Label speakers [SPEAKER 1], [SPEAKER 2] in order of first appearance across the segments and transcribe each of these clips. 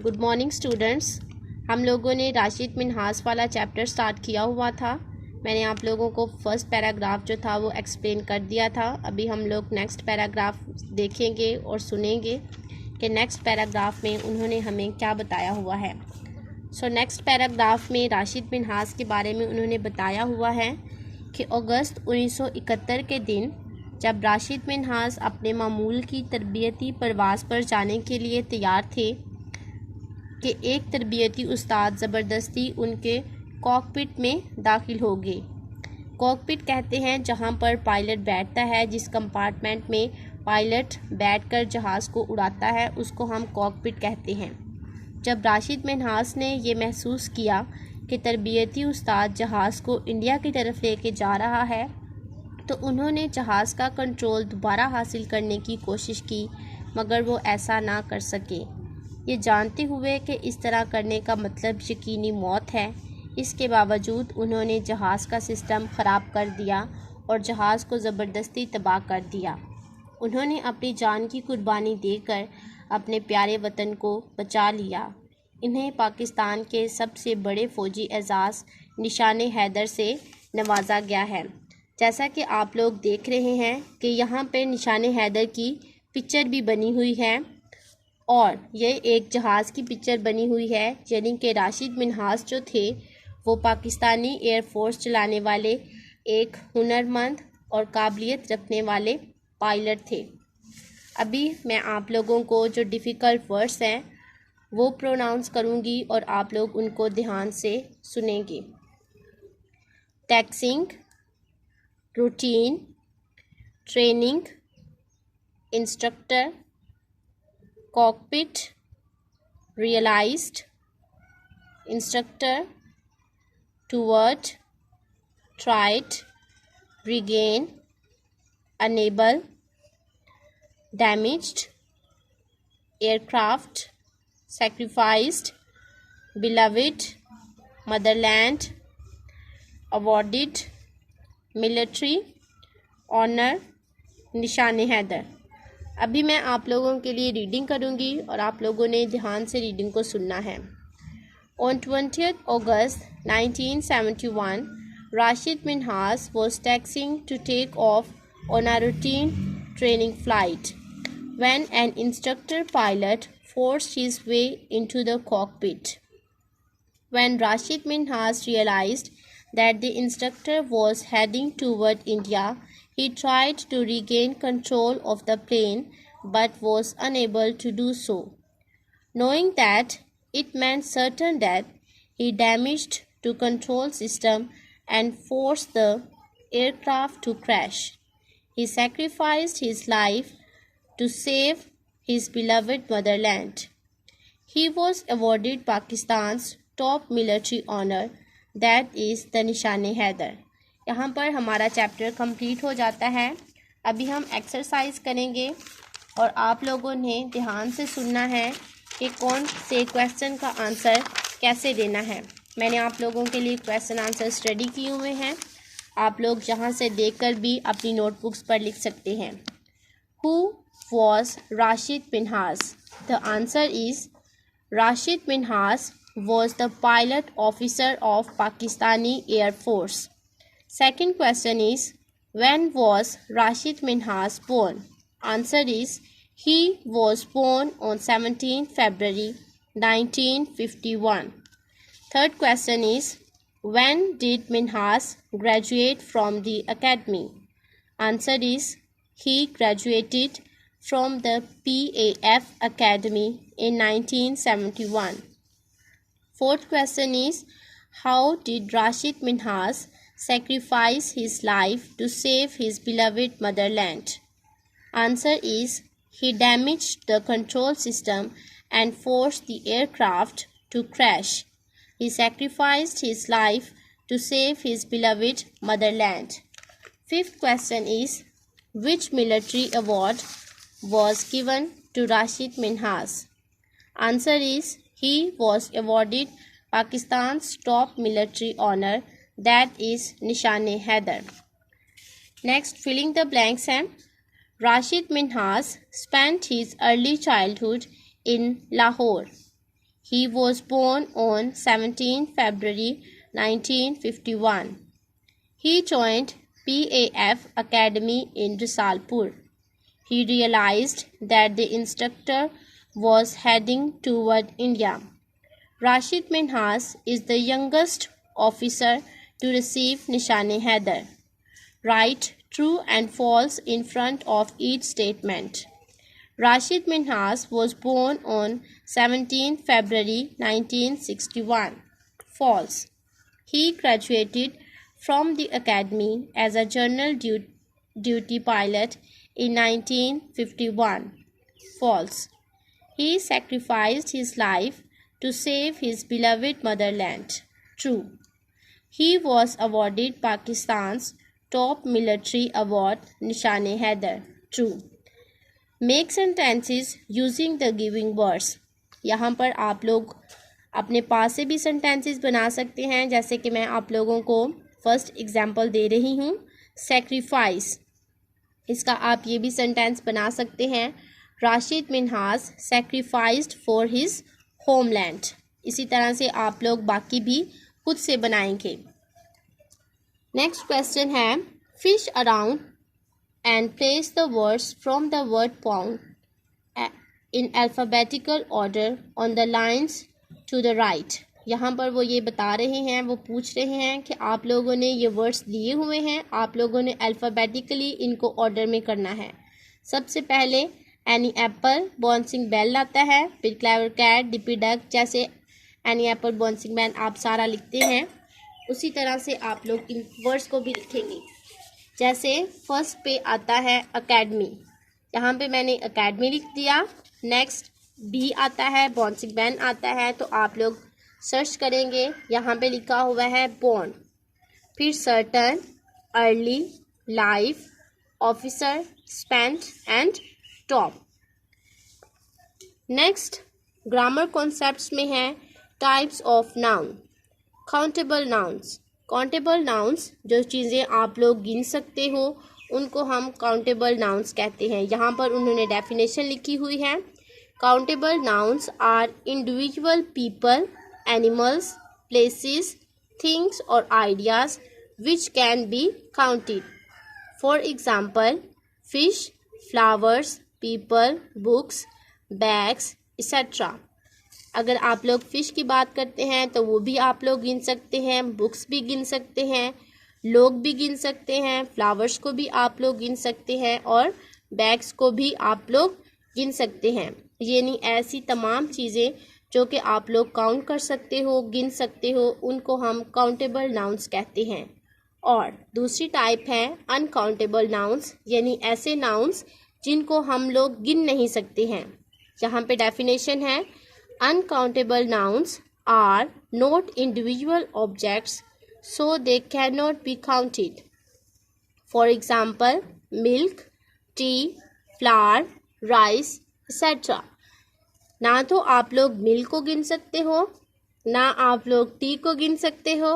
[SPEAKER 1] Good morning students. हम लोगों ने राशिद मिन्हास वाला चैप्टर स्टार्ट किया हुआ था। मैंने आप लोगों को फर्स्ट पैराग्राफ जो था वो एक्सप्लेन कर दिया था। अभी हम लोग नेक्स्ट पैराग्राफ देखेंगे और सुनेंगे कि नेक्स्ट पैराग्राफ में उन्होंने हमें क्या बताया हुआ है। नेक्स्ट पैराग्राफ में राशिद मिन्हास के बारे में उन्होंने बताया हुआ है कि अगस्त 1971 के दिन जब राशिद मिन्हास अपने मामूल की तरबियती परवाज़ पर जाने के लिए तैयार थे कि एक तरबियती उस्ताद ज़बरदस्ती उनके कॉकपिट में दाखिल हो गए। कॉकपिट कहते हैं जहां पर पायलट बैठता है, जिस कंपार्टमेंट में पायलट बैठकर जहाज़ को उड़ाता है उसको हम कॉकपिट कहते हैं। जब राशिद मिन्हास ने ये महसूस किया कि तरबियती उस्ताद जहाज़ को इंडिया की तरफ लेके जा रहा है तो उन्होंने जहाज़ का कंट्रोल दोबारा हासिल करने की कोशिश की, मगर वो ऐसा ना कर सके। ये जानते हुए कि इस तरह करने का मतलब यकीनी मौत है, इसके बावजूद उन्होंने जहाज़ का सिस्टम ख़राब कर दिया और जहाज़ को ज़बरदस्ती तबाह कर दिया। उन्होंने अपनी जान की कुर्बानी देकर अपने प्यारे वतन को बचा लिया। इन्हें पाकिस्तान के सबसे बड़े फ़ौजी एजाज़ निशान हैदर से नवाजा गया है। जैसा कि आप लोग देख रहे हैं कि यहाँ पे निशान हैदर की पिक्चर भी बनी हुई है और ये एक जहाज़ की पिक्चर बनी हुई है, यानी कि राशिद मिन्हास जो थे वो पाकिस्तानी एयरफोर्स चलाने वाले एक हुनरमंद और काबिलियत रखने वाले पायलट थे। अभी मैं आप लोगों को जो डिफ़िकल्ट वर्ड्स हैं वो प्रोनाउंस करूँगी और आप लोग उनको ध्यान से सुनेंगे। Taxiing, routine, training, instructor, cockpit, realized, instructor, toward, tried, regain, enable, damaged, aircraft, sacrificed, beloved, motherland, awarded, military, honor, निशान हैदर। अभी मैं आप लोगों के लिए रीडिंग करूंगी और आप लोगों ने ध्यान से रीडिंग को सुनना है। On 20th August 1971, Rashid Minhas was taxiing to take off on a routine training flight when an instructor pilot forced his way into the cockpit. When Rashid Minhas realized that the instructor was heading toward India, he tried to regain control of the plane but was unable to do so. Knowing that it meant certain death, he damaged the control system and forced the aircraft to crash. He sacrificed his life to save his beloved motherland. He was awarded Pakistan's top military honor, that is the निशान हैदर। यहाँ पर हमारा chapter complete हो जाता है। अभी हम exercise करेंगे और आप लोगों ने ध्यान से सुनना है कि कौन से क्वेश्चन का आंसर कैसे देना है। मैंने आप लोगों के लिए क्वेश्चन आंसर स्टडी किए हुए हैं, आप लोग यहाँ से देखकर भी अपनी नोटबुक्स पर लिख सकते हैं। Who was Rashid Minhas? The answer is Rashid Minhas was the pilot officer of Pakistani Air Force. Second question is, when was Rashid Minhas born? Answer is, he was born on 17 February 1951. Third question is, when did Minhas graduate from the academy? Answer is, he graduated from the PAF Academy in 1971. Fourth question is, how did Rashid Minhas sacrifice his life to save his beloved motherland? Answer is, he damaged the control system and forced the aircraft to crash. He sacrificed his life to save his beloved motherland. Fifth question is, which military award was given to Rashid Minhas? Answer is, he was awarded Pakistan's top military honor, that is निशान Haider. Next, filling the blanks हैं। Rashid Minhas spent his early childhood in Lahore. He was born on 17 February 1951. He joined PAF Academy in Risalpur. He realized that the instructor was heading toward India. Rashid Minhas is the youngest officer to receive Nishan-e-Haider. Write true and false in front of each statement. Rashid Minhas was born on 17 February 1961. False. He graduated from the academy as a general duty pilot in 1951. False. He sacrificed his life to save his beloved motherland. True. He was awarded Pakistan's top military award Nishan-e-Haider. True. Make sentences using the giving words. यहाँ पर आप लोग अपने पास से भी sentences बना सकते हैं, जैसे कि मैं आप लोगों को फर्स्ट एग्जांपल दे रही हूँ, सैक्रिफाइस। इसका आप ये भी सेंटेंस बना सकते हैं, Rashid Minhas sacrificed for his homeland. इसी तरह से आप लोग बाकी भी खुद से बनाएंगे। नेक्स्ट क्वेश्चन है, fish around and place the words from the word pound in alphabetical order on the lines to the right। यहाँ पर वो ये बता रहे हैं, वो पूछ रहे हैं कि आप लोगों ने ये वर्ड्स दिए हुए हैं, आप लोगों ने अल्फ़ाबेटिकली इनको ऑर्डर में करना है। सबसे पहले एनी एप्पल बाउंसिंग बेल आता है, फिर क्लेवर कैट, डिपी डक, जैसे एनी एप्पल बाउंसिंग बेल आप सारा लिखते हैं, उसी तरह से आप लोग इन वर्ड्स को भी लिखेंगे। जैसे फर्स्ट पे आता है अकेडमी, यहाँ पे मैंने अकेडमी लिख दिया। नेक्स्ट बी आता है, बाउंसिंग बैन आता है, तो आप लोग सर्च करेंगे, यहाँ पे लिखा हुआ है बॉन्ड, फिर certain, early, life, officer, spent and top. Next grammar concepts में है types of noun. Countable nouns, countable nouns जो चीज़ें आप लोग गिन सकते हो उनको हम काउंटेबल नाउन्स कहते हैं। यहाँ पर उन्होंने डेफिनेशन लिखी हुई है, countable nouns are individual people, animals, places, things और ideas which can be counted. For example fish, flowers, people, books, bags etcetera. अगर आप लोग फ़िश की बात करते हैं तो वो भी आप लोग गिन सकते हैं, बुक्स भी गिन सकते हैं, लोग भी गिन सकते हैं, फ्लावर्स को भी आप लोग गिन सकते हैं और बैग्स को भी आप लोग गिन सकते हैं। यानी ऐसी तमाम चीज़ें जो कि आप लोग काउंट कर सकते हो, गिन सकते हो, उनको हम काउंटेबल नाउन्स कहते हैं। और दूसरी टाइप है अनकाउंटेबल नाउन्स, यानी ऐसे नाउन्स जिनको हम लोग गिन नहीं सकते हैं। यहाँ पे डेफिनेशन है, uncountable nouns are not individual objects, so they cannot be counted. For example, milk, tea, flour, rice, etc. ना तो आप लोग मिल्क को गिन सकते हो, ना आप लोग टी को गिन सकते हो,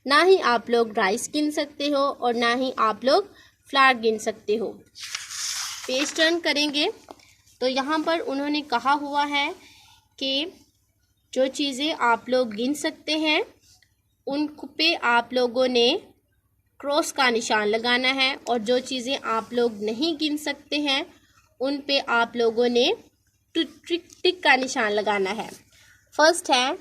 [SPEAKER 1] ना ही आप लोग राइस गिन सकते हो और ना ही आप लोग फ्लावर गिन सकते हो। पेज टर्न करेंगे तो यहाँ पर उन्होंने कहा हुआ है कि जो चीज़ें आप लोग गिन सकते हैं उन पे आप लोगों ने क्रॉस का निशान लगाना है और जो चीज़ें आप लोग नहीं गिन सकते हैं उन पे आप लोगों ने टिक का निशान लगाना है। फर्स्ट है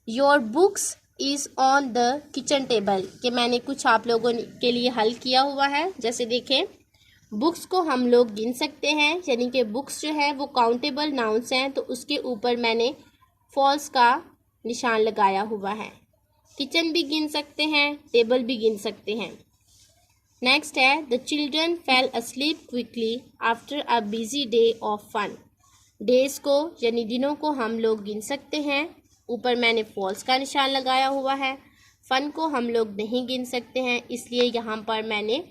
[SPEAKER 1] your books is on the kitchen table, कि मैंने कुछ आप लोगों के लिए हल किया हुआ है। जैसे देखें, बुक्स को हम लोग गिन सकते हैं, यानी कि बुक्स जो है वो काउंटेबल नाउन्स हैं, तो उसके ऊपर मैंने फॉल्स का निशान लगाया हुआ है। किचन भी गिन सकते हैं, टेबल भी गिन सकते हैं। नेक्स्ट है the children fell asleep quickly after a busy day of fun. Days को यानी दिनों को हम लोग गिन सकते हैं, ऊपर मैंने फॉल्स का निशान लगाया हुआ है। फन को हम लोग नहीं गिन सकते हैं, इसलिए यहाँ पर मैंने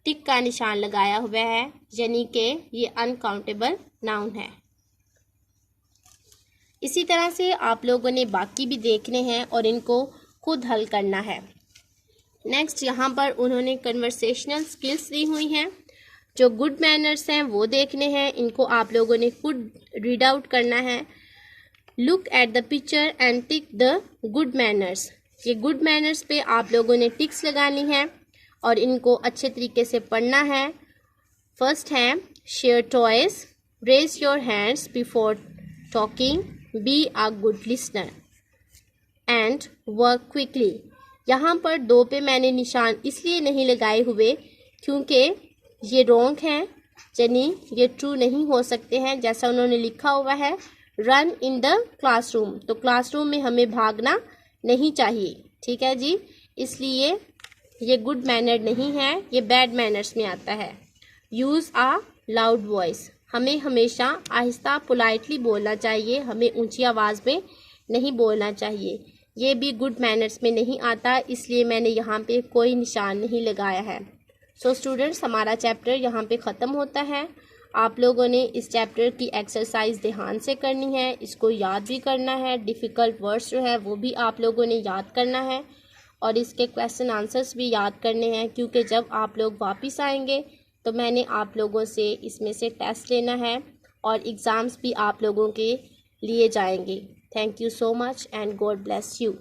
[SPEAKER 1] टिक का निशान लगाया हुआ है, यानी कि ये अनकाउंटेबल नाउन है। इसी तरह से आप लोगों ने बाकी भी देखने हैं और इनको खुद हल करना है। नेक्स्ट यहाँ पर उन्होंने कन्वर्सेशनल स्किल्स दी हुई हैं, जो गुड मैनर्स हैं वो देखने हैं, इनको आप लोगों ने खुद रीड आउट करना है। Look at the picture and tick the good manners. ये गुड मैनर्स पे आप लोगों ने टिक्स लगानी है और इनको अच्छे तरीके से पढ़ना है। फर्स्ट है share toys, raise your hands before talking, be a good listener and work quickly. यहाँ पर 2 पे मैंने निशान इसलिए नहीं लगाए हुए क्योंकि ये रॉन्ग हैं, यानी ये ट्रू नहीं हो सकते हैं। जैसा उन्होंने लिखा हुआ है रन इन द क्लासरूम, तो क्लासरूम में हमें भागना नहीं चाहिए, ठीक है जी। इसलिए ये गुड मैनर नहीं है, ये बैड मैनर्स में आता है। यूज़ आ लाउड वॉइस, हमें हमेशा आहिस्ता पोलाइटली बोलना चाहिए, हमें ऊंची आवाज़ में नहीं बोलना चाहिए। ये भी गुड मैनर्स में नहीं आता, इसलिए मैंने यहाँ पे कोई निशान नहीं लगाया है। सो स्टूडेंट्स, हमारा चैप्टर यहाँ पे ख़त्म होता है। आप लोगों ने इस चैप्टर की एक्सरसाइज ध्यान से करनी है, इसको याद भी करना है। डिफ़िकल्ट वर्ड्स जो है वो भी आप लोगों ने याद करना है और इसके क्वेश्चन आंसर्स भी याद करने हैं, क्योंकि जब आप लोग वापस आएंगे तो मैंने आप लोगों से इसमें से टेस्ट लेना है और एग्ज़ाम्स भी आप लोगों के लिए जाएंगे। Thank you so much and God bless you.